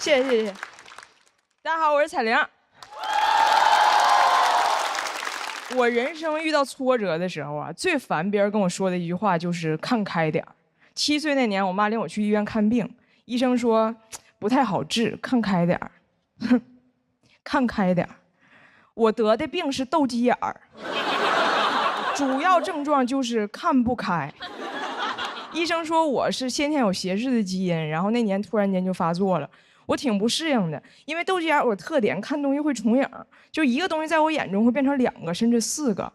谢谢谢谢。大家好，我是彩玲。我人生遇到挫折的时候啊，最烦别人跟我说的一句话就是看开点儿。7岁那年，我妈领我去医院看病，医生说不太好治，看开点儿。哼，看开点儿。我得的病是斗鸡眼儿，主要症状就是看不开。医生说我是先天有斜视的基因，然后那年突然间就发作了。我挺不适应的，因为斗鸡眼有特点，看东西会重影，就一个东西在我眼中会变成2个甚至4个。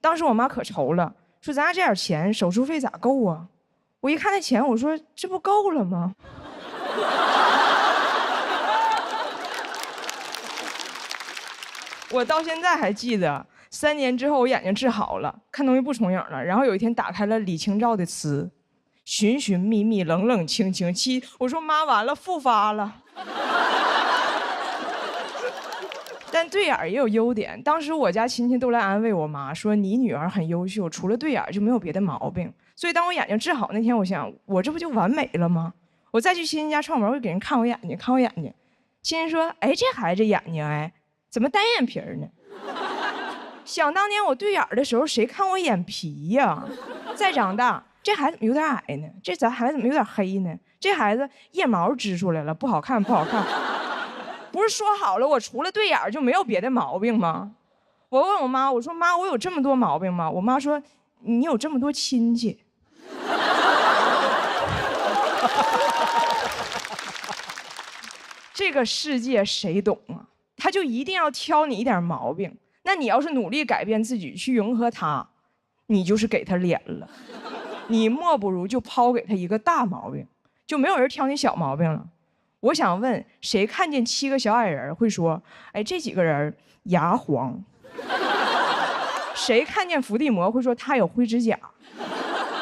当时我妈可愁了，说咱家这点钱，手术费咋够啊？我一看那钱，我说这不够了吗？我到现在还记得，3年之后我眼睛治好了，看东西不重影了。然后有一天打开了李清照的词，寻寻觅觅，冷冷清清。我说妈，完了，复发了。但对眼也有优点，当时我家亲戚都来安慰我妈，说你女儿很优秀，除了对眼就没有别的毛病。所以当我眼睛治好那天，我想我这不就完美了吗？我再去亲戚家串门，我给人看我眼睛，看我眼睛。亲戚说，哎，这孩子眼睛哎，怎么单眼皮呢？想当年我对眼的时候，谁看我眼皮呀？再长大，这孩子怎么有点矮呢？这孩子怎么有点黑呢？这孩子腋毛支出来了，不好看，不好看。不是说好了我除了对眼就没有别的毛病吗？我问我妈，我说妈，我有这么多毛病吗？我妈说你有这么多亲戚。这个世界谁懂啊？他就一定要挑你一点毛病。那你要是努力改变自己去迎合他，你就是给他脸了。你莫不如就抛给他一个大毛病，就没有人挑你小毛病了。我想问，谁看见7个小矮人会说，哎，这几个人牙黄？谁看见伏地魔会说他有灰指甲？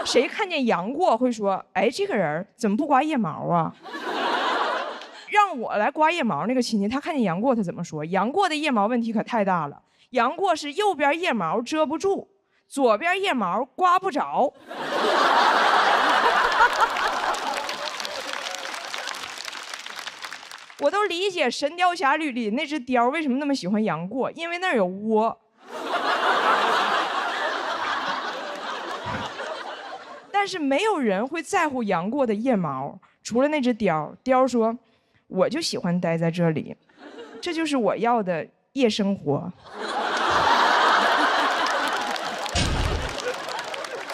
谁看见杨过会说，哎，这个人怎么不刮腋毛啊？让我来刮腋毛那个亲戚，他看见杨过他怎么说？杨过的腋毛问题可太大了，杨过是右边腋毛遮不住，左边腋毛刮不着。我都理解《神雕侠侣》里那只雕为什么那么喜欢杨过，因为那儿有窝。但是没有人会在乎杨过的腋毛，除了那只雕。雕说：“我就喜欢待在这里，这就是我要的夜生活。”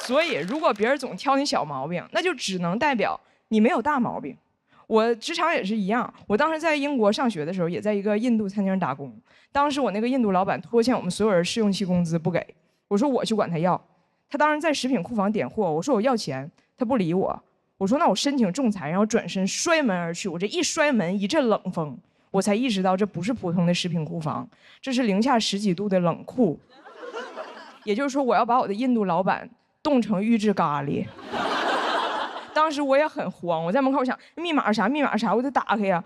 所以，如果别人总挑你小毛病，那就只能代表你没有大毛病。我职场也是一样，我当时在英国上学的时候，也在一个印度餐厅打工。当时我那个印度老板拖欠我们所有人试用期工资不给，我说我去管他要。他当时在食品库房点货，我说我要钱，他不理我。我说那我申请仲裁，然后转身摔门而去。我这一摔门，一阵冷风，我才意识到这不是普通的食品库房，这是零下10几度的冷库。也就是说，我要把我的印度老板冻成预制咖喱。当时我也很慌，我在门口想密码啥，密码啥，我得打开呀。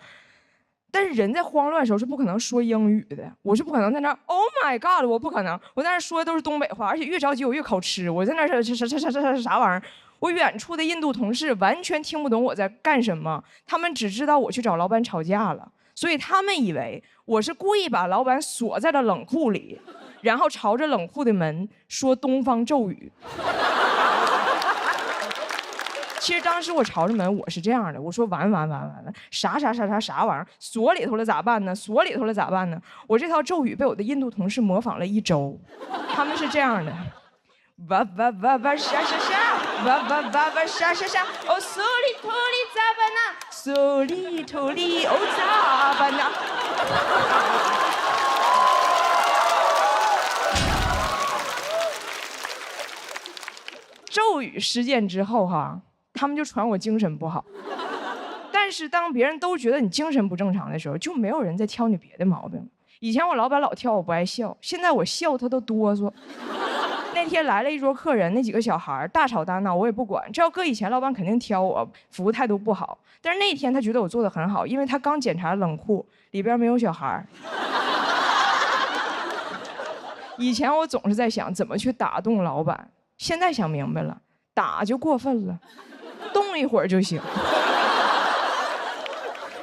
但是人在慌乱的时候是不可能说英语的，我是不可能在那 Oh my God， 我不可能，我在那说的都是东北话，而且越着急我越口吃，我在那啥玩意儿。我远处的印度同事完全听不懂我在干什么，他们只知道我去找老板吵架了，所以他们以为我是故意把老板锁在了冷库里，然后朝着冷库的门说东方咒语。其实当时我朝着门，我是这样的，我说完了，啥玩意儿，锁里头了咋办呢？锁里头了咋办呢？我这套咒语被我的印度同事模仿了1周，他们是这样的：哇沙，哇沙，哦苏里图里咋办呢？苏里图里哦咋办呢？咒语事件之后哈。他们就传我精神不好，但是当别人都觉得你精神不正常的时候，就没有人再挑你别的毛病。以前我老板老挑我不爱笑，现在我笑他都哆嗦。那天来了一桌客人，那几个小孩大吵大闹，我也不管。这要搁以前，老板肯定挑我，服务态度不好。但是那天他觉得我做的很好，因为他刚检查冷库，里边没有小孩。以前我总是在想怎么去打动老板，现在想明白了，打就过分了。动一会儿就行，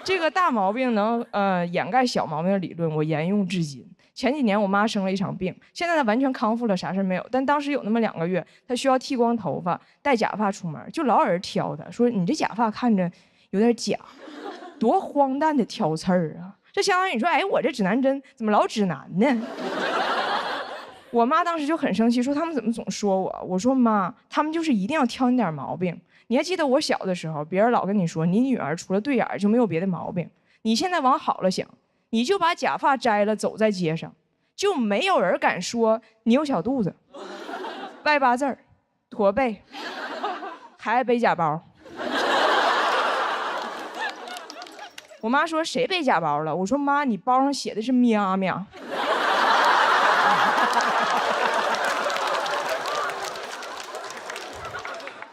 这个大毛病能掩盖小毛病的理论，我沿用至今。前几年我妈生了一场病，现在她完全康复了，啥事没有。但当时有那么2个月，她需要剃光头发，戴假发出门，就老有人挑她说：“你这假发看着有点假。”多荒诞的挑刺儿啊！这相当于你说，哎，我这指南针怎么老指南呢？我妈当时就很生气，说他们怎么总说我？我说妈，他们就是一定要挑你点毛病。你还记得我小的时候，别人老跟你说，你女儿除了对眼儿就没有别的毛病。你现在往好了想，你就把假发摘了，走在街上，就没有人敢说你有小肚子、外八字儿、驼背，还爱背假包。我妈说谁背假包了？我说妈，你包上写的是喵喵。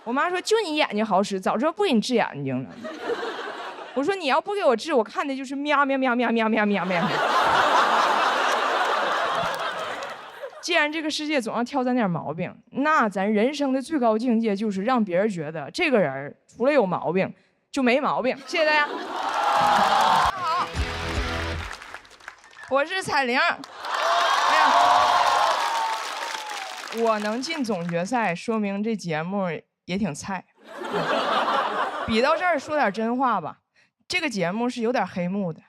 我妈说就你眼睛好使，早知道不给你治眼睛了。我说你要不给我治，我看的就是喵喵喵喵喵喵喵喵。既然这个世界总要挑咱点毛病，那咱人生的最高境界就是让别人觉得这个人除了有毛病就没毛病。谢谢大家。好，我是彩玲。哎呀，我能进总决赛，说明这节目也挺菜。比到这儿说点真话吧，这个节目是有点黑幕的。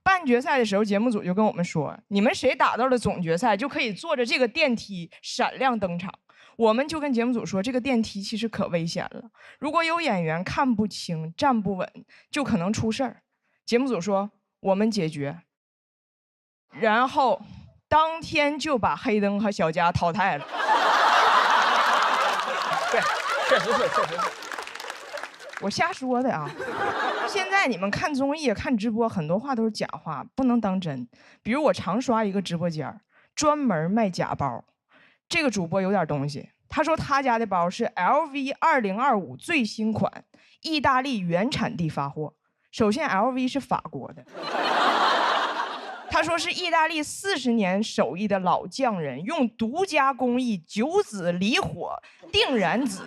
半决赛的时候，节目组就跟我们说，你们谁打到了总决赛，就可以坐着这个电梯闪亮登场。我们就跟节目组说，这个电梯其实可危险了，如果有演员看不清、站不稳，就可能出事儿。节目组说我们解决，然后当天就把黑灯和小佳淘汰了。对，确实是。我瞎说的啊。现在你们看综艺、看直播，很多话都是假话，不能当真。比如我常刷一个直播间，专门卖假包。这个主播有点东西，他说他家的包是 LV2025最新款，意大利原产地发货。首先 LV 是法国的。他说是意大利40年手艺的老匠人用独家工艺9子离火定燃子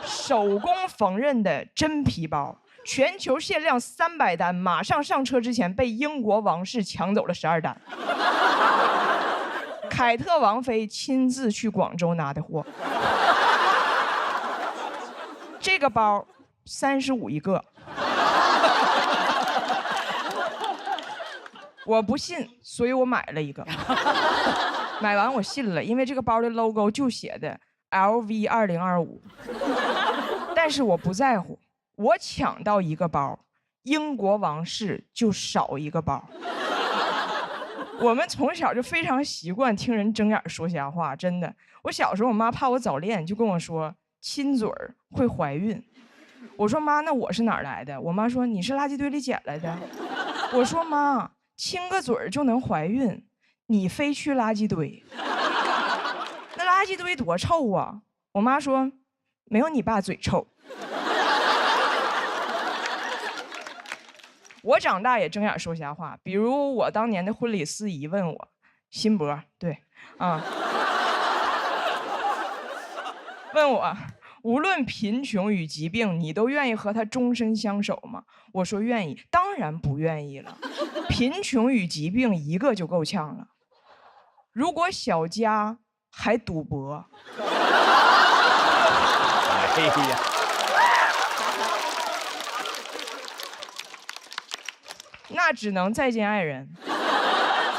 手工缝纫的真皮包，全球限量300单，马上上车之前被英国王室抢走了12单。凯特王妃亲自去广州拿的货。这个包35一个。我不信，所以我买了一个。买完我信了，因为这个包的 logo 就写的 LV2025。但是我不在乎，我抢到一个包，英国王室就少一个包。我们从小就非常习惯听人睁眼说瞎话，真的。我小时候，我妈怕我早恋，就跟我说亲嘴儿会怀孕。我说妈，那我是哪儿来的？我妈说你是垃圾堆里捡来的。我说妈，亲个嘴儿就能怀孕，你非去垃圾堆？那垃圾堆多臭啊！我妈说没有你爸嘴臭。我长大也睁眼说瞎话，比如我当年的婚礼司仪问我，辛博，对，啊，问我无论贫穷与疾病，你都愿意和他终身相守吗？我说愿意，当然不愿意了。贫穷与疾病一个就够呛了，如果小佳还赌博，哎呀。那只能再见爱人。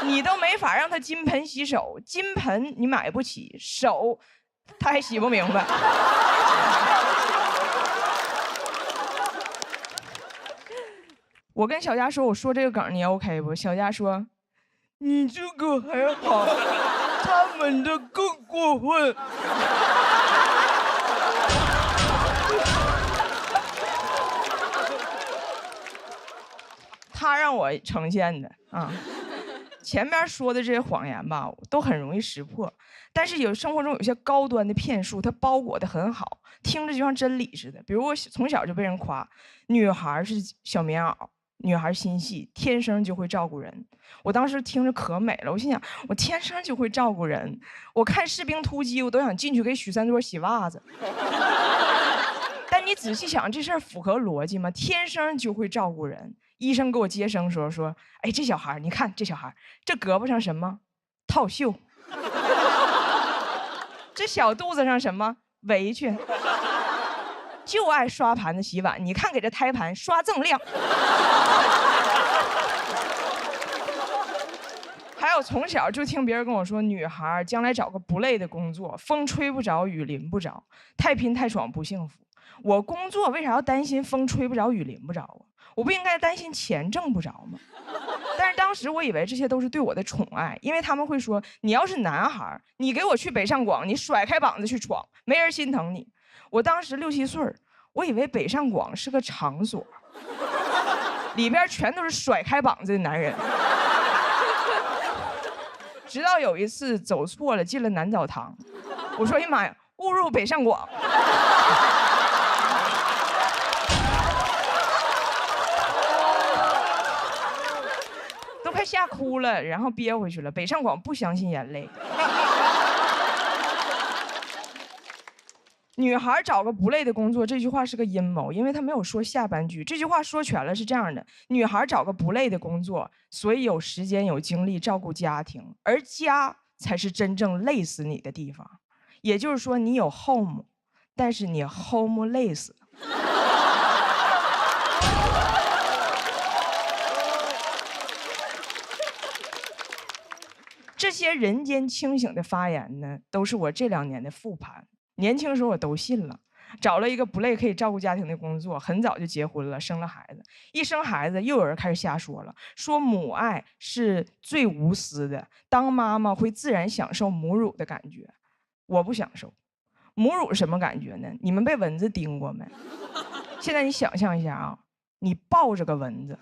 你都没法让他金盆洗手，金盆你买不起，手他还洗不明白。我跟小佳说，我说这个梗你 OK 不？小佳说，你这个还好，他们的更过分。他让我呈现的啊，前面说的这些谎言吧，都很容易识破。但是生活中有些高端的骗术，它包裹得很好，听着就像真理似的。比如我从小就被人夸，女孩是小棉袄，女孩心细，天生就会照顾人。我当时听着可美了，我心想，我天生就会照顾人。我看《士兵突击》，我都想进去给许三多洗袜子。但你仔细想，这事儿符合逻辑吗？天生就会照顾人。医生给我接生说，哎，这小孩你看这小孩这胳膊上什么？套袖。这小肚子上什么？围裙。就爱刷盘子洗碗，你看给这胎盘刷锃亮。还有从小就听别人跟我说，女孩将来找个不累的工作，风吹不着，雨淋不着，太拼太爽不幸福。我工作为啥要担心风吹不着，雨淋不着啊？我不应该担心钱挣不着吗？但是当时我以为这些都是对我的宠爱，因为他们会说，你要是男孩，你给我去北上广，你甩开膀子去闯，没人心疼你。我当时6、7岁，我以为北上广是个场所，里边全都是甩开膀子的男人。直到有一次走错了，进了男澡堂，我说：“哎呀妈呀，误入北上广。”都快吓哭了，然后憋回去了。北上广不相信眼泪。女孩找个不累的工作，这句话是个阴谋，因为她没有说下半句。这句话说全了是这样的：女孩找个不累的工作，所以有时间有精力照顾家庭，而家才是真正累死你的地方。也就是说，你有 home， 但是你 home 累死。这些人间清醒的发言呢，都是我这2年的复盘。年轻时候我都信了，找了一个不累可以照顾家庭的工作，很早就结婚了，生了孩子。一生孩子，又有人开始瞎说了，说母爱是最无私的，当妈妈会自然享受母乳的感觉。我不享受。母乳什么感觉呢？你们被蚊子叮过没？现在你想象一下啊，你抱着个蚊子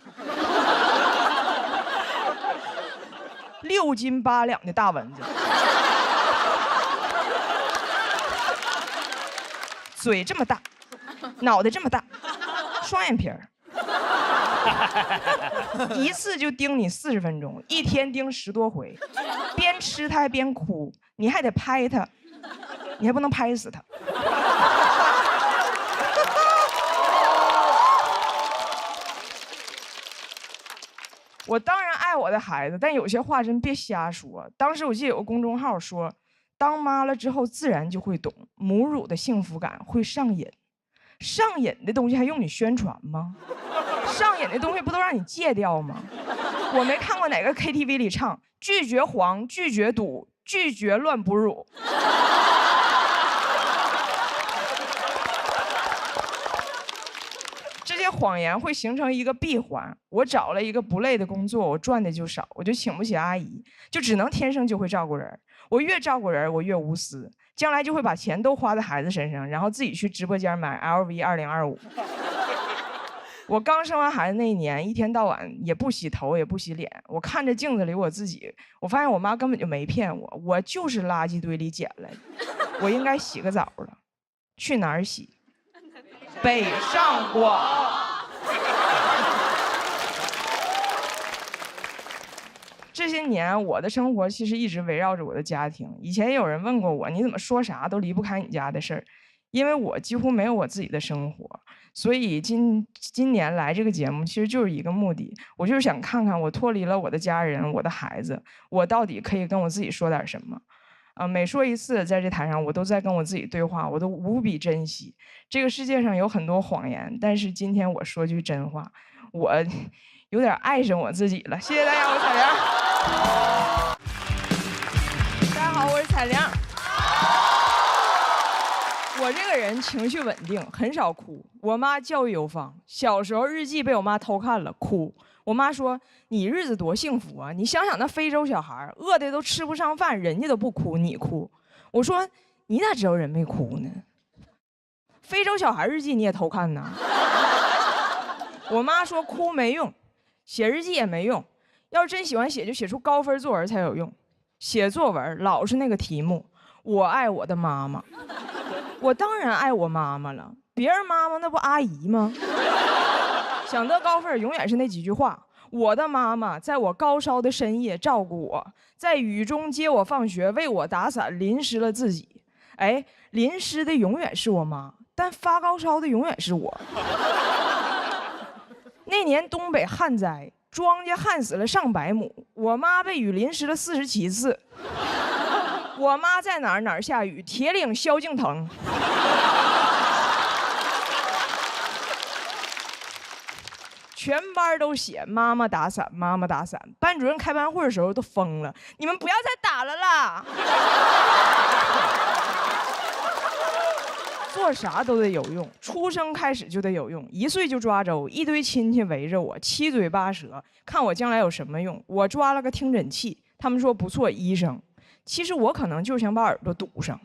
，6斤8两的大蚊子。嘴这么大，脑袋这么大，双眼皮儿，一次就叮你40分钟，一天叮10多回，边吃它还边哭，你还得拍它，你还不能拍死它。我当然爱我的孩子，但有些话真别瞎说。当时我记得有个公众号说，当妈了之后自然就会懂，母乳的幸福感会上瘾。上瘾的东西还用你宣传吗？上瘾的东西不都让你戒掉吗？我没看过哪个 KTV 里唱拒绝黄，拒绝赌，拒绝乱哺乳。这些谎言会形成一个闭环。我找了一个不累的工作，我赚的就少，我就请不起阿姨，就只能天生就会照顾人。我越照顾人，我越无私，将来就会把钱都花在孩子身上，然后自己去直播间买 LV 2025。我刚生完孩子那一年，一天到晚也不洗头也不洗脸，我看着镜子里我自己，我发现我妈根本就没骗我，我就是垃圾堆里捡来的，我应该洗个澡了。去哪儿洗？北上广。这些年我的生活其实一直围绕着我的家庭。以前也有人问过我，你怎么说啥都离不开你家的事儿？因为我几乎没有我自己的生活，所以今年来这个节目其实就是一个目的，我就是想看看我脱离了我的家人，我的孩子，我到底可以跟我自己说点什么。每说一次在这台上，我都在跟我自己对话，我都无比珍惜。这个世界上有很多谎言，但是今天我说句真话，我有点爱上我自己了。谢谢大家，我是彩玲。大家好，我是彩玲。我这个人情绪稳定，很少哭。我妈教育有方，小时候日记被我妈偷看了，哭。我妈说：“你日子多幸福啊！你想想那非洲小孩，饿的都吃不上饭，人家都不哭，你哭。”我说：“你咋知道人没哭呢？非洲小孩日记你也偷看呢？”我妈说：“哭没用，写日记也没用。要是真喜欢写，就写出高分作文才有用。写作文老是那个题目，我爱我的妈妈。我当然爱我妈妈了，别人妈妈那不阿姨吗？”想得高分永远是那几句话。我的妈妈在我高烧的深夜照顾我，在雨中接我放学，为我打伞，淋湿了自己。哎，淋湿的永远是我妈，但发高烧的永远是我。那年东北旱灾，庄稼旱死了上百亩，我妈被雨淋湿了47次。我妈在哪儿哪儿下雨，铁岭萧敬腾。全班都写妈妈打伞，妈妈打伞。班主任开班会的时候都疯了，你们不要再打了啦！做啥都得有用，出生开始就得有用。1岁就抓周，一堆亲戚围着我，七嘴八舌，看我将来有什么用。我抓了个听诊器，他们说不错，医生。其实我可能就想把耳朵堵上。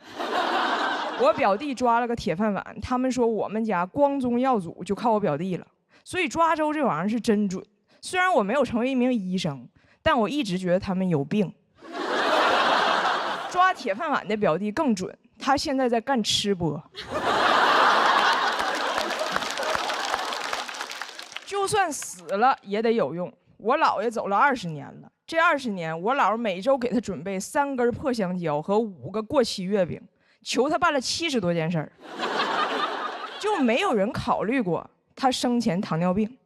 我表弟抓了个铁饭碗，他们说我们家光宗耀祖就靠我表弟了。所以抓周这玩意儿是真准。虽然我没有成为一名医生，但我一直觉得他们有病。抓铁饭碗的表弟更准，他现在在干吃播。就算死了也得有用。我姥爷走了20年了，这20年我姥每周给他准备3根破香蕉和5个过期月饼，求他办了70多件事儿，就没有人考虑过他生前糖尿病。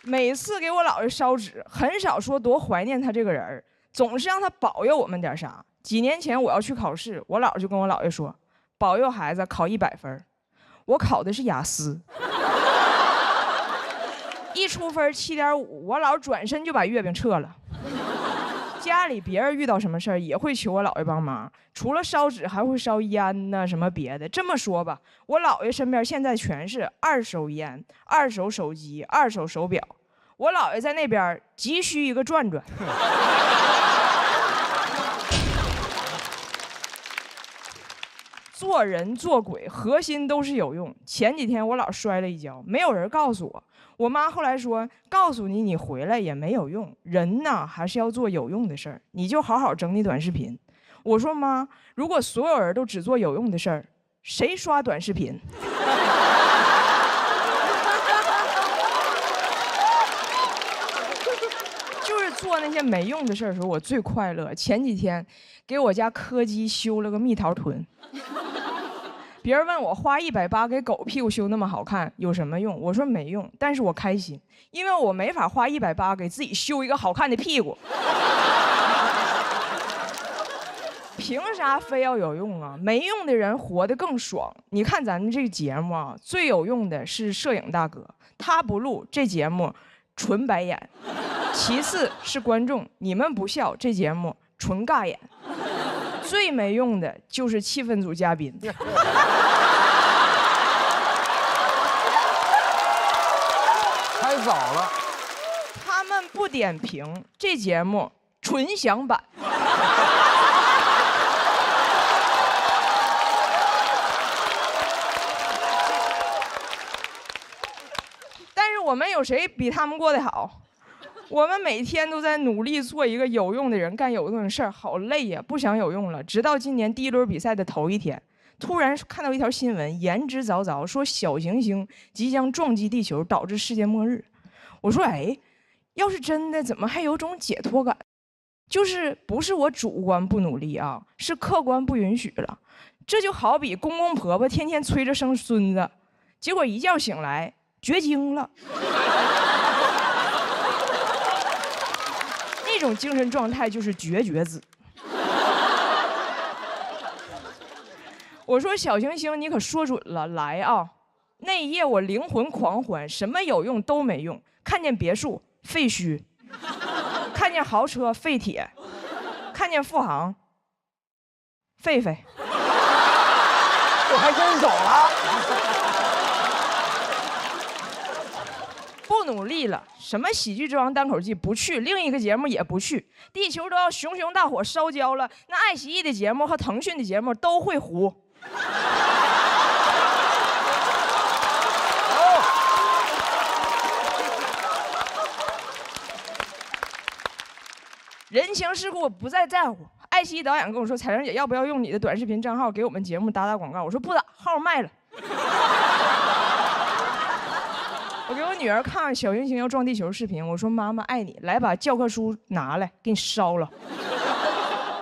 每次给我姥爷烧纸，很少说多怀念他这个人儿，总是让他保佑我们点啥。几年前我要去考试，我姥就跟我姥爷说，保佑孩子考100分。我考的是雅思，一出分7.5，我姥转身就把月饼撤了。家里别人遇到什么事儿也会求我姥爷帮忙，除了烧纸还会烧烟呐，什么别的。这么说吧，我姥爷身边现在全是2手烟、2手手机、2手手表。我姥爷在那边急需一个转转。做人做鬼核心都是有用。前几天我姥摔了一跤，没有人告诉我。我妈后来说，告诉你你回来也没有用，人呢还是要做有用的事儿，你就好好整理短视频。我说妈，如果所有人都只做有用的事儿，谁刷短视频？就是做那些没用的事儿的时候，我最快乐。前几天给我家柯基修了个蜜桃臀。别人问我花180给狗屁股修那么好看有什么用？我说没用，但是我开心，因为我没法花180给自己修一个好看的屁股。凭啥非要有用啊？没用的人活得更爽。你看咱们这个节目啊，最有用的是摄影大哥，他不录这节目纯白眼。其次是观众，你们不笑这节目纯尬眼。最没用的就是气氛组嘉宾。太早了，他们不点评这节目纯享版。但是我们有谁比他们过得好？我们每天都在努力做一个有用的人，干有用的事儿，好累呀，不想有用了。直到今年第1轮比赛的头一天，突然看到一条新闻，言之凿凿说小行星即将撞击地球，导致世界末日。我说，哎，要是真的，怎么还有种解脱感？就是不是我主观不努力啊，是客观不允许了。这就好比公公婆婆天天催着生孙子，结果一觉醒来绝经了。这种精神状态就是绝子。我说小行星，你可说准了，来啊！那一夜我灵魂狂欢，什么有用都没用。看见别墅废墟，看见豪车废铁，看见富航狒狒。我还真走了。不努力了，什么喜剧之王单口季不去，另一个节目也不去，地球都要熊熊大火烧焦了，那爱奇艺的节目和腾讯的节目都会糊。人情世故不再在乎。爱奇艺导演跟我说：“彩玲姐，要不要用你的短视频账号给我们节目打广告？”我说：“不打，号卖了。”我给我女儿看小行星要撞地球视频，我说：“妈妈爱你，来把教科书拿来，给你烧了。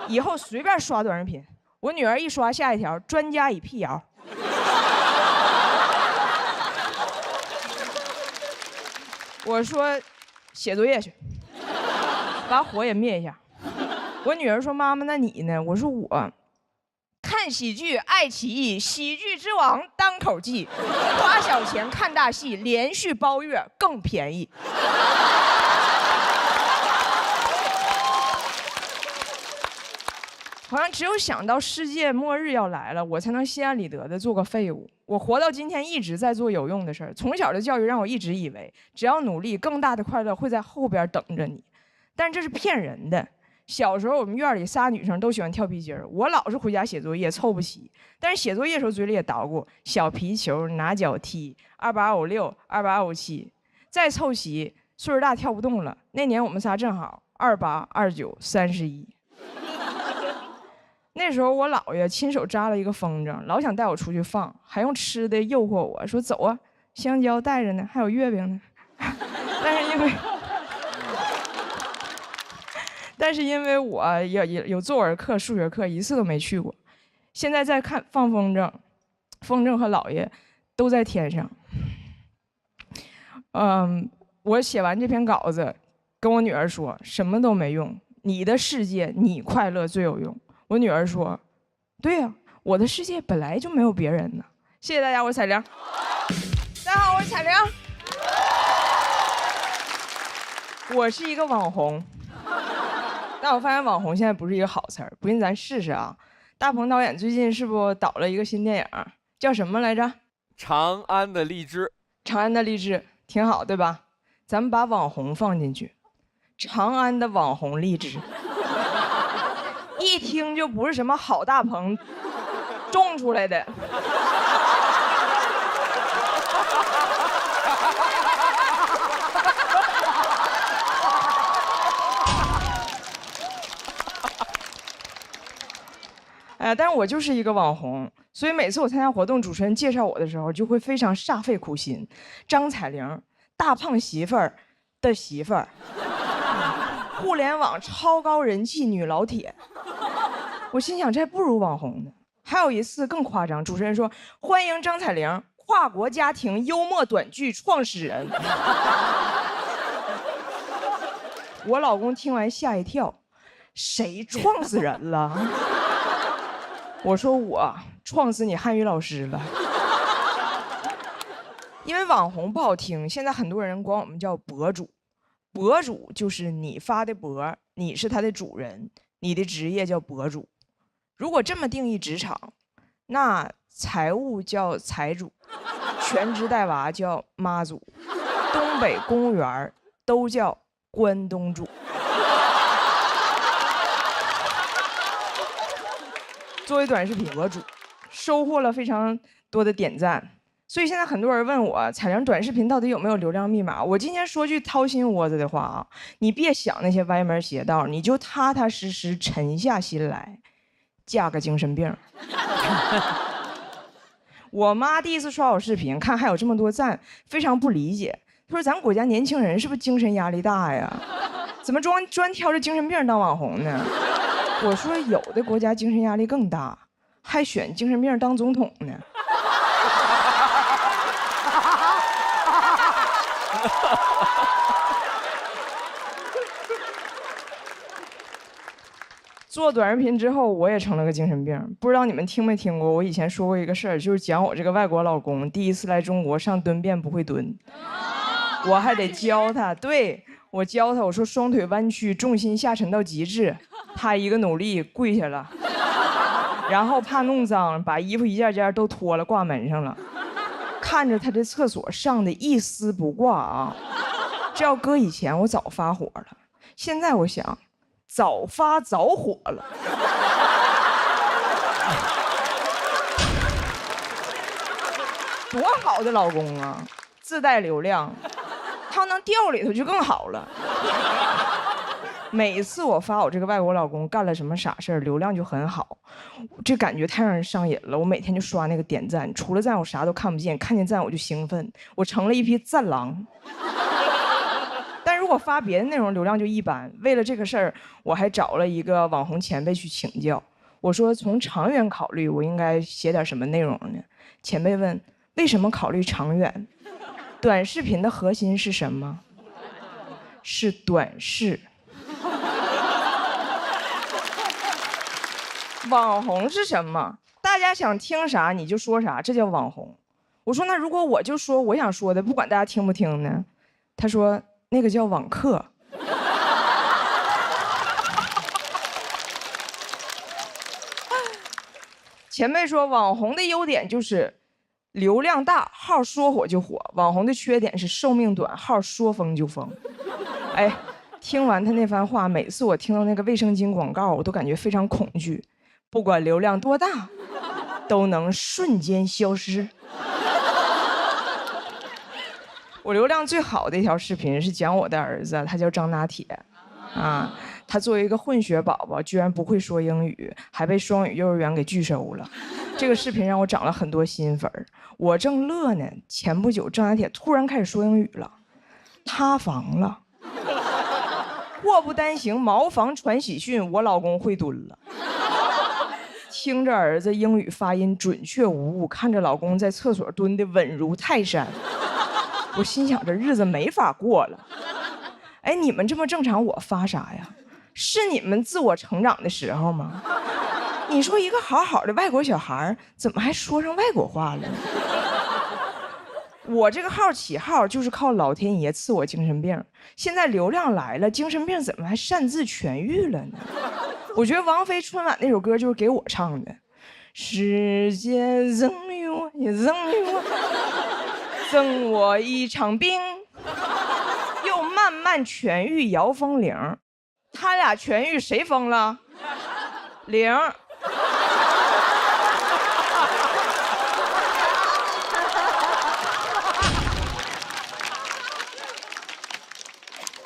以后随便刷短视频。”我女儿一刷下一条，专家已辟谣。我说写作业去，把火也灭一下。我女儿说妈妈，那你呢？我说我看喜剧爱奇艺，喜剧之王单口记，花小钱看大戏，连续包月更便宜。好像只有想到世界末日要来了，我才能心安理得的做个废物。我活到今天一直在做有用的事儿。从小的教育让我一直以为，只要努力，更大的快乐会在后边等着你。但这是骗人的。小时候我们院里仨女生都喜欢跳皮筋儿，我老是回家写作业凑不齐。但是写作业的时候嘴里也捣鼓小皮球、拿脚踢、2856、2857，再凑齐，岁数大跳不动了。那年我们仨正好28、29、31。那时候我姥爷亲手扎了一个风筝，老想带我出去放，还用吃的诱惑我说走啊，香蕉带着呢，还有月饼呢。但是因为我有作文课、数学课，一次都没去过。现在在看放风筝，风筝和姥爷都在天上。我写完这篇稿子，跟我女儿说什么都没用，你的世界你快乐最有用。我女儿说：“对呀，我的世界本来就没有别人呢。”谢谢大家，我是彩玲。大家好，我是彩玲。我是一个网红，但我发现网红现在不是一个好词儿，不信咱试试啊。大鹏导演最近是不导了一个新电影，叫什么来着？长安的荔枝。长安的荔枝挺好，对吧？咱们把网红放进去，长安的网红荔枝。一听就不是什么好大棚种出来的。但是我就是一个网红，所以每次我参加活动，主持人介绍我的时候，就会非常煞费苦心。张彩玲，大胖媳妇儿的媳妇儿，互联网超高人气女老铁。我心想，这还不如网红呢。还有一次更夸张，主持人说：“欢迎张彩玲，跨国家庭幽默短剧创始人。”我老公听完吓一跳：“谁撞死人了？”我说：“我撞死你汉语老师了。”因为网红不好听，现在很多人管我们叫博主。博主就是你发的博，你是他的主人，你的职业叫博主。如果这么定义职场，那财务叫财主，全职带娃叫妈祖，东北公务员都叫关东煮。作为短视频博主，收获了非常多的点赞，所以现在很多人问我彩玲短视频到底有没有流量密码。我今天说句掏心窝子的话啊，你别想那些歪门邪道，你就踏踏实实沉下心来，嫁个精神病。我妈第一次刷我视频，看还有这么多赞，非常不理解。她说：“咱国家年轻人是不是精神压力大呀？怎么专挑着精神病当网红呢？”我说：“有的国家精神压力更大，还选精神病当总统呢。”做短视频之后，我也成了个精神病。不知道你们听没听过？我以前说过一个事儿，就是讲我这个外国老公第一次来中国上蹲便不会蹲，我还得教他。对，我教他，我说双腿弯曲，重心下沉到极致。他一个努力跪下了，然后怕弄脏，把衣服一件件都脱了挂门上了。看着他这厕所上的一丝不挂啊，这要搁以前我早发火了。现在我想，早发早火了。多好的老公啊，自带流量，他要能掉里头就更好了。每次我发我这个外国老公干了什么傻事儿，流量就很好，这感觉太让人上瘾了。我每天就刷那个点赞，除了赞我啥都看不见，看见赞我就兴奋，我成了一匹赞狼。但如果发别的内容，流量就一般。为了这个事儿，我还找了一个网红前辈去请教。我说从长远考虑，我应该写点什么内容呢？前辈问为什么考虑长远？短视频的核心是什么？是短视。网红是什么？大家想听啥你就说啥，这叫网红。我说那如果我就说我想说的，不管大家听不听呢？他说那个叫网课。前辈说网红的优点就是流量大，号说火就火；网红的缺点是寿命短，号说封就封。哎，听完他那番话，每次我听到那个卫生巾广告，我都感觉非常恐惧。不管流量多大，都能瞬间消失。我流量最好的一条视频是讲我的儿子，他叫张拿铁，啊，他作为一个混血宝宝，居然不会说英语，还被双语幼儿园给拒收了。这个视频让我涨了很多新粉儿，我正乐呢，前不久张拿铁突然开始说英语了，塌房了。祸不单行，茅房传喜讯，我老公会蹲了。听着儿子英语发音准确无误，看着老公在厕所蹲得稳如泰山，我心想这日子没法过了。哎，你们这么正常，我发啥呀？是你们自我成长的时候吗？你说一个好好的外国小孩，怎么还说上外国话了呢？我这个号起号就是靠老天爷赐我精神病，现在流量来了，精神病怎么还擅自痊愈了呢？我觉得王菲春晚那首歌就是给我唱的，世界赠予我，也赠予我，赠我一场病，又慢慢痊愈摇风铃，他俩痊愈谁疯了？铃。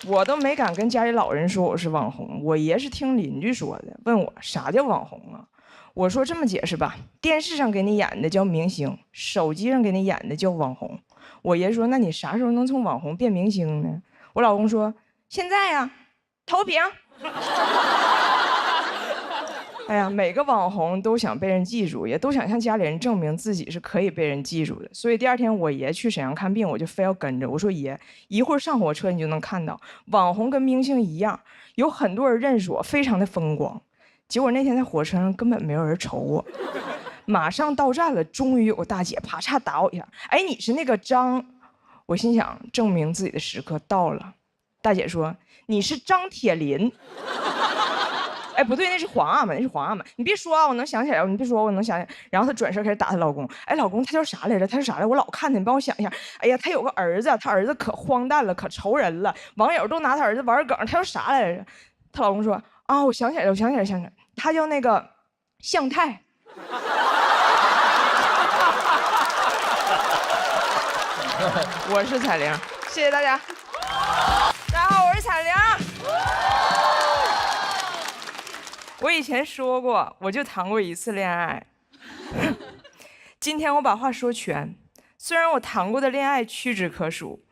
我都没敢跟家里老人说我是网红，我爷是听邻居说的，问我啥叫网红啊？我说这么解释吧，电视上给你演的叫明星，手机上给你演的叫网红。我爷说那你啥时候能从网红变明星呢？我老公说现在呀，投屏。哎呀，每个网红都想被人记住，也都想向家里人证明自己是可以被人记住的。所以第二天我爷去沈阳看病，我就非要跟着。我说爷，一会儿上火车你就能看到，网红跟明星一样，有很多人认识我，非常的风光。结果那天在火车上根本没有人瞅我，马上到站了，终于有个大姐啪嚓打我一下，哎，你是那个张？我心想证明自己的时刻到了。大姐说你是张铁林。哎，不对，那是皇阿玛，那是皇阿玛。你别说啊，我能想起来，你别说，我能想起来。然后她转身开始打她老公。哎，老公，他叫啥来着？他是啥来着？我老看他，你帮我想一下。哎呀，他有个儿子，他儿子可荒诞了，可愁人了。网友都拿他儿子玩梗，他叫啥来着？她老公说啊，我想起来了，我想起来，想起来，他叫那个向太。我是彩玲，谢谢大家。大家好，我是彩玲。我以前说过，我就谈过一次恋爱。今天我把话说全，虽然我谈过的恋爱屈指可数，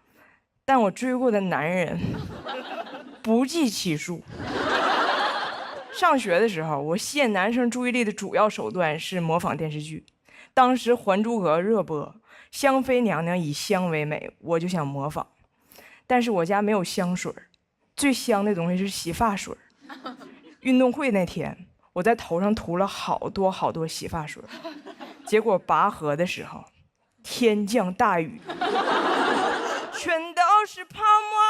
但我追过的男人不计其数。上学的时候，我吸引男生注意力的主要手段是模仿电视剧。当时《还珠格格》热播，香妃娘娘以香为美，我就想模仿。但是我家没有香水，最香的东西是洗发水。运动会那天，我在头上涂了好多洗发水，结果拔河的时候，天降大雨，全都是泡沫。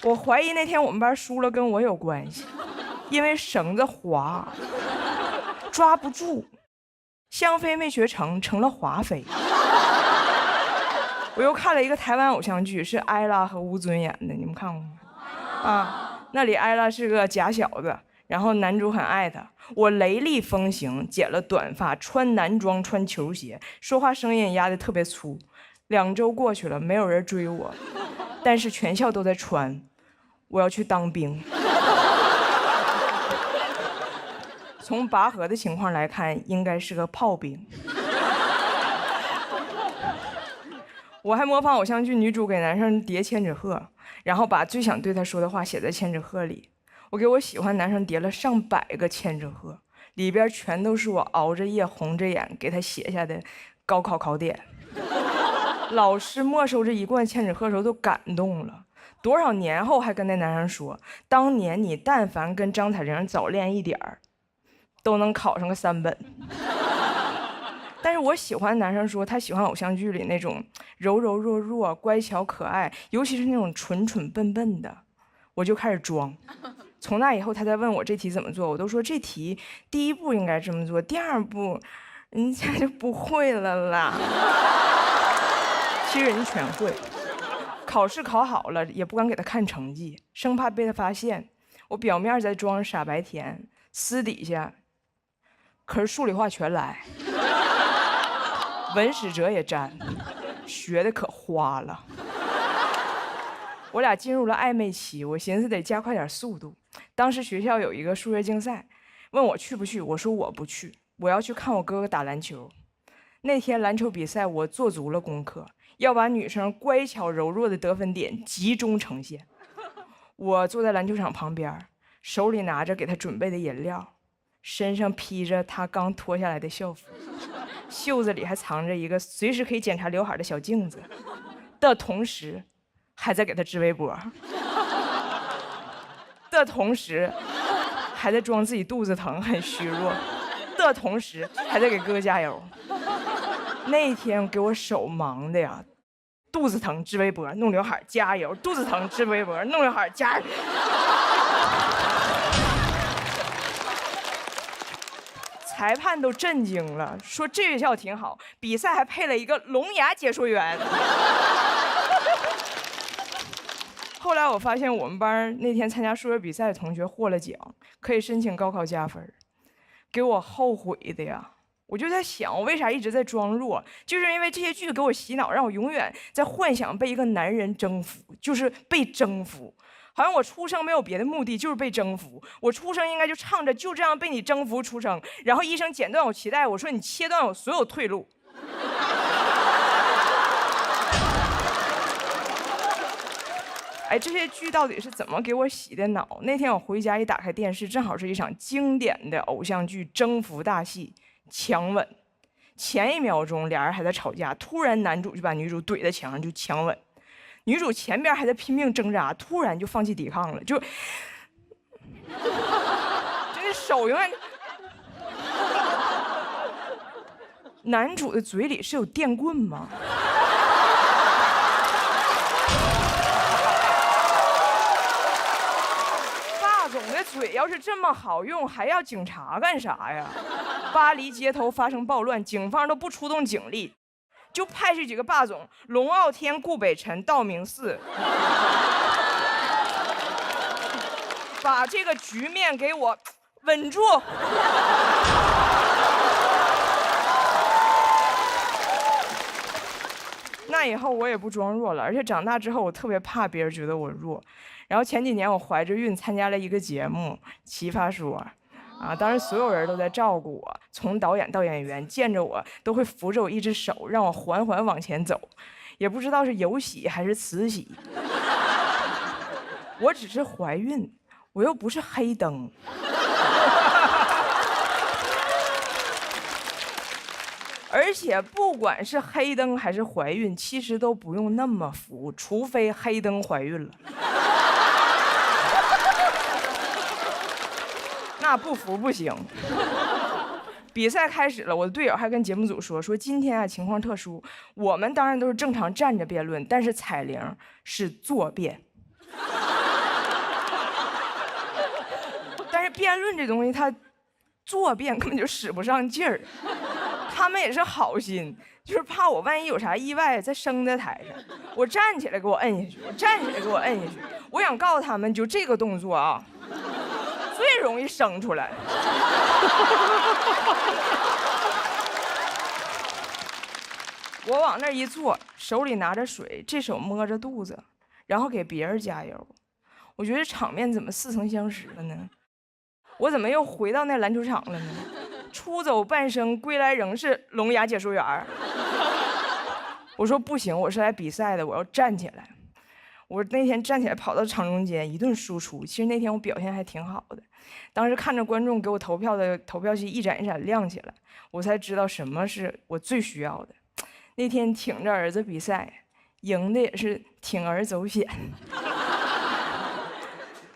我怀疑那天我们班输了跟我有关系，因为绳子滑，抓不住，香妃没学成，成了华妃。我又看了一个台湾偶像剧，是艾拉和吴尊演的，你们看过吗？啊，那里艾拉是个假小子，然后男主很爱她。我雷厉风行，剪了短发，穿男装，穿球鞋，说话声音压得特别粗。2周过去了，没有人追我，但是全校都在传我要去当兵。从拔河的情况来看，应该是个炮兵。我还模仿偶像剧女主给男生叠千纸鹤，然后把最想对他说的话写在千纸鹤里。我给我喜欢男生叠了上百个千纸鹤，里边全都是我熬着夜红着眼给他写下的高考考点。老师没收这一罐千纸鹤的时候都感动了，多少年后还跟那男生说，当年你但凡跟张彩玲早恋一点儿，都能考上个3本。但是我喜欢的男生说他喜欢偶像剧里那种柔柔弱弱、乖巧可爱，尤其是那种蠢蠢笨笨的，我就开始装。从那以后，他在问我这题怎么做，我都说这题第一步应该这么做，第二步人家就不会了啦。其实人家全会。考试考好了也不敢给他看成绩，生怕被他发现。我表面在装傻白甜，私底下可是数理化全来，文史哲也沾，学的可花了。我俩进入了暧昧期，我寻思得加快点速度。当时学校有一个数学竞赛，问我去不去，我说我不去，我要去看我哥哥打篮球。那天篮球比赛，我做足了功课，要把女生乖巧柔弱的得分点集中呈现。我坐在篮球场旁边，手里拿着给他准备的饮料，身上披着他刚脱下来的校服，袖子里还藏着一个随时可以检查刘海的小镜子，的同时还在给他织围脖，的同时还在装自己肚子疼很虚弱，的同时还在给哥哥加油。那天给我手忙的呀，肚子疼织围脖弄刘海加油，肚子疼织围脖弄刘海加油。裁判都震惊了，说这学校挺好，比赛还配了一个聋哑解说员。后来我发现我们班那天参加数学比赛的同学获了奖，可以申请高考加分，给我后悔的呀。我就在想，我为啥一直在装弱，就是因为这些剧给我洗脑，让我永远在幻想被一个男人征服，就是被征服。好像我出生没有别的目的，就是被征服。我出生应该就唱着就这样被你征服出生，然后医生剪断我脐带，我说你切断我所有退路。哎，这些剧到底是怎么给我洗的脑？那天我回家一打开电视，正好是一场经典的偶像剧征服大戏——强吻。前一秒钟俩人还在吵架，突然男主就把女主怼在墙上就强吻。女主前边还在拼命挣扎，突然就放弃抵抗了，就那手永远。男主的嘴里是有电棍吗？霸总的嘴要是这么好用，还要警察干啥呀？巴黎街头发生暴乱，警方都不出动警力。就派去几个霸总，龙傲天、顾北辰、道明寺，把这个局面给我稳住。那以后我也不装弱了，而且长大之后我特别怕别人觉得我弱。然后前几年我怀着孕参加了一个节目《奇葩说》。当时所有人都在照顾我，从导演到演员见着我都会扶着我一只手，让我缓缓往前走，也不知道是有喜还是慈禧。我只是怀孕，我又不是黑灯。而且不管是黑灯还是怀孕，其实都不用那么扶，除非黑灯怀孕了。那不服不行。比赛开始了，我的队友还跟节目组说今天啊情况特殊，我们当然都是正常站着辩论，但是彩玲是坐辩。但是辩论这东西，它坐辩根本就使不上劲儿。他们也是好心，就是怕我万一有啥意外再升在台上，我站起来给我摁下去，我站起来给我摁下去。我想告诉他们，就这个动作啊。最容易生出来。我往那一坐，手里拿着水，这手摸着肚子，然后给别人加油。我觉得场面怎么似曾相识了呢？我怎么又回到那篮球场了呢？出走半生，归来仍是聋哑解说员。我说不行，我是来比赛的，我要站起来。我那天站起来跑到场中间一顿输出，其实那天我表现还挺好的。当时看着观众给我投票的投票器一盏一盏亮起来，我才知道什么是我最需要的。那天挺着儿子比赛，赢的也是铤而走险。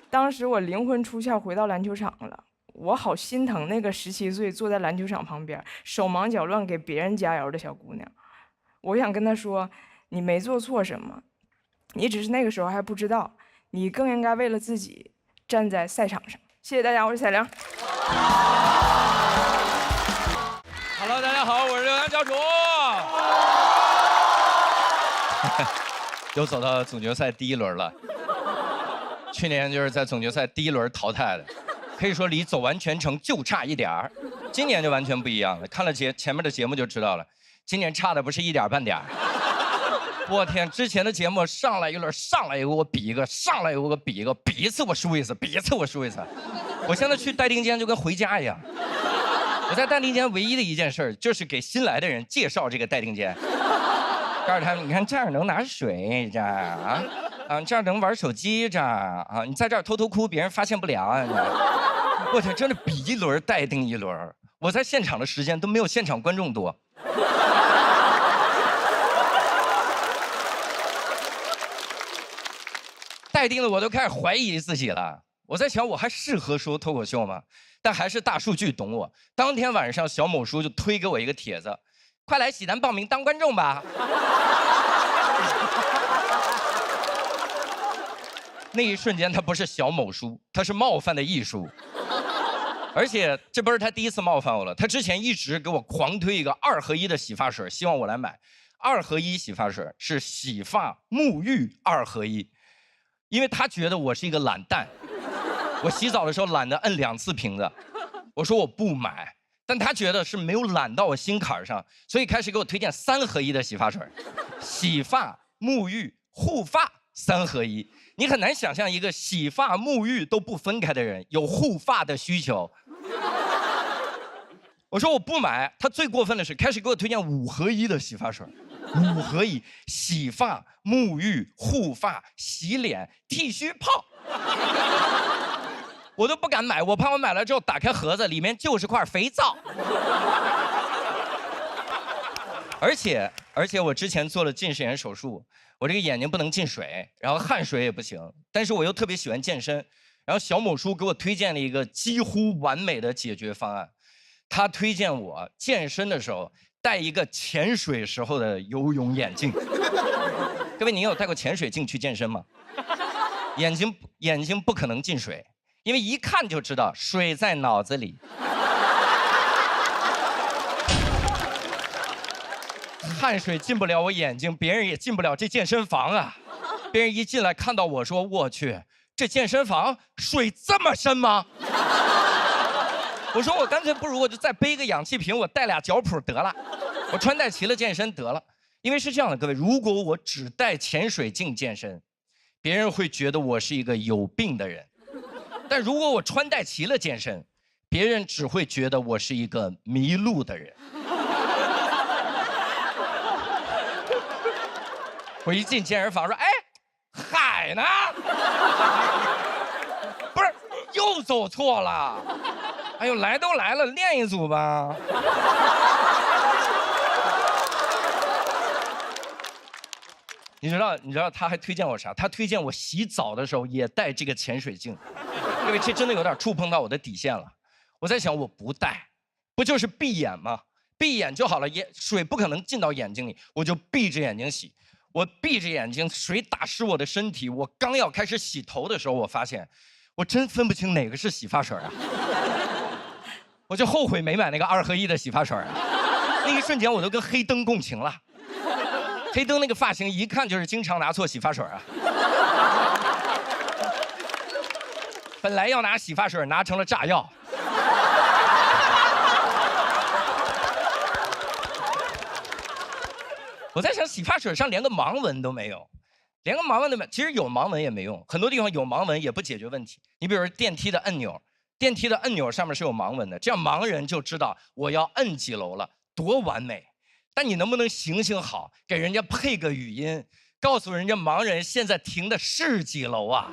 当时我灵魂出窍回到篮球场了，我好心疼那个17岁坐在篮球场旁边手忙脚乱给别人加油的小姑娘。我想跟她说，你没做错什么，你只是那个时候还不知道，你更应该为了自己站在赛场上。谢谢大家，我是彩玲。Hello， 大家好，我是刘洋教主。又走到总决赛第1轮了。去年就是在总决赛第1轮淘汰的，可以说离走完全程就差一点儿。今年就完全不一样了，看了前面的节目就知道了，今年差的不是一点半点儿。我天，之前的节目上来一轮，上来一个我比一个，上来一个我比一个，比一次我输一次，比一次我输一次。我现在去待定间就跟回家一样。我在待定间唯一的一件事就是给新来的人介绍这个待定间，告诉他们，你看这儿能拿水，这儿这儿能玩手机，这儿你在这儿偷偷哭，别人发现不了啊。我天，真的比1轮待定1轮，我在现场的时间都没有现场观众多。待定的我都开始怀疑自己了，我在想我还适合说脱口秀吗？但还是大数据懂我。当天晚上，小某书就推给我一个帖子，快来喜单报名当观众吧。那一瞬间，他不是小某书，他是冒犯的艺术。而且这不是他第一次冒犯我了，他之前一直给我狂推一个2合1的洗发水，希望我来买。2合1洗发水是洗发、沐浴2合1，因为他觉得我是一个懒蛋。我洗澡的时候懒得摁2次瓶子，我说我不买，但他觉得是没有懒到我心坎上，所以开始给我推荐3合1的洗发水，洗发、沐浴、护发3合1。你很难想象一个洗发、沐浴都不分开的人有护发的需求。我说我不买，他最过分的是开始给我推荐5合1的洗发水，5合1，洗发、沐浴、护发、洗脸、剃须泡。我都不敢买，我怕我买了之后打开盒子里面就是块肥皂。而且我之前做了近视眼手术，我这个眼睛不能进水，然后汗水也不行，但是我又特别喜欢健身，然后小某书给我推荐了一个几乎完美的解决方案，他推荐我健身的时候戴一个潜水时候的游泳眼镜。各位，您有戴过潜水镜去健身吗？眼睛不可能进水，因为一看就知道水在脑子里。汗水进不了我眼睛，别人也进不了这健身房啊。别人一进来看到我说，我去，这健身房水这么深吗？我说我干脆不如我就再背个氧气瓶，我带2脚蹼得了，我穿戴齐了健身得了。因为是这样的，各位，如果我只带潜水镜健身，别人会觉得我是一个有病的人。但如果我穿戴齐了健身，别人只会觉得我是一个迷路的人。我一进健身房说，哎，海呢？不是，又走错了。哎呦，来都来了，练一组吧。你知道他还推荐我啥？他推荐我洗澡的时候也带这个潜水镜。各位，这真的有点触碰到我的底线了。我在想，我不带，不就是闭眼吗？闭眼就好了，水不可能进到眼睛里，我就闭着眼睛洗。我闭着眼睛，水打湿我的身体。我刚要开始洗头的时候，我发现，我真分不清哪个是洗发水啊！我就后悔没买那个2合1的洗发水啊！那一瞬间，我都跟黑灯共情了。黑灯那个发型一看就是经常拿错洗发水啊！本来要拿洗发水，拿成了炸药。我在想，洗发水上连个盲文都没有，连个盲文都没有。其实有盲文也没用，很多地方有盲文也不解决问题。你比如说电梯的按钮，电梯的按钮上面是有盲文的，这样盲人就知道我要摁几楼了，多完美。但你能不能行行好，给人家配个语音，告诉人家盲人现在停的是几楼啊？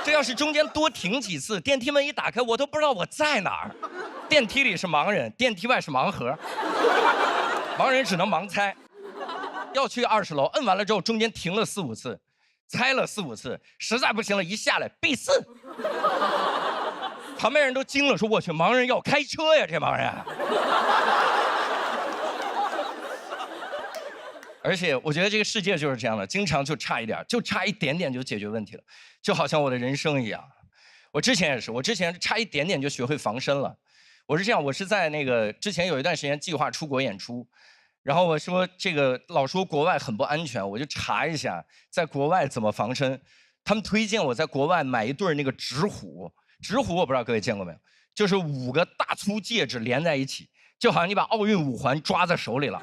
这要是中间多停几次，电梯门一打开，我都不知道我在哪儿。电梯里是盲人，电梯外是盲盒，盲人只能盲猜。要去20楼，摁完了之后，中间停了4、5次，猜了4、5次，实在不行了，一下来必4。旁边人都惊了，说：“我去，盲人要开车呀，这盲人。”而且我觉得这个世界就是这样的，经常就差一点，就差一点点就解决问题了，就好像我的人生一样。我之前也是，我之前差一点点就学会防身了。我是这样，我是在那个之前有一段时间计划出国演出，然后我说这个老说国外很不安全，我就查一下在国外怎么防身。他们推荐我在国外买一对那个纸虎，纸虎我不知道各位见过没有，就是5个大粗戒指连在一起，就好像你把奥运5环抓在手里了。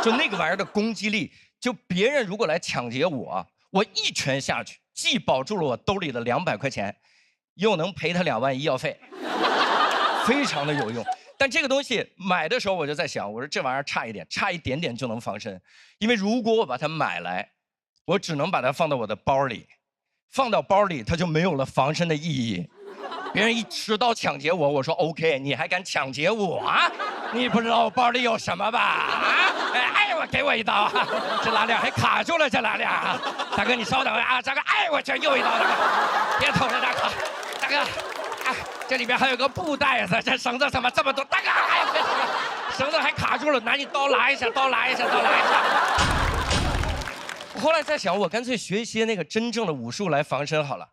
就那个玩意儿的攻击力，就别人如果来抢劫我，我一拳下去，既保住了我兜里的200块钱，又能赔他2万医药费，非常的有用。但这个东西买的时候我就在想，我说这玩意儿差一点，差一点点就能防身，因为如果我把它买来，我只能把它放到我的包里，放到包里它就没有了防身的意义。别人一持刀抢劫我，我说 OK， 你还敢抢劫我啊？你不知道我包里有什么吧？啊！哎，我给我一刀啊！这拉链还卡住了，这拉链啊！大哥，你稍等啊！大哥，哎，我去，又一刀，大哥，别捅了，大哥，大哥，哎，这里边还有个布袋子，这绳子怎么这么多？大哥，哎，别捅了，绳子还卡住了，拿你刀拉一下，刀拉一下，刀拉一下。我后来在想，我干脆学一些那个真正的武术来防身好了。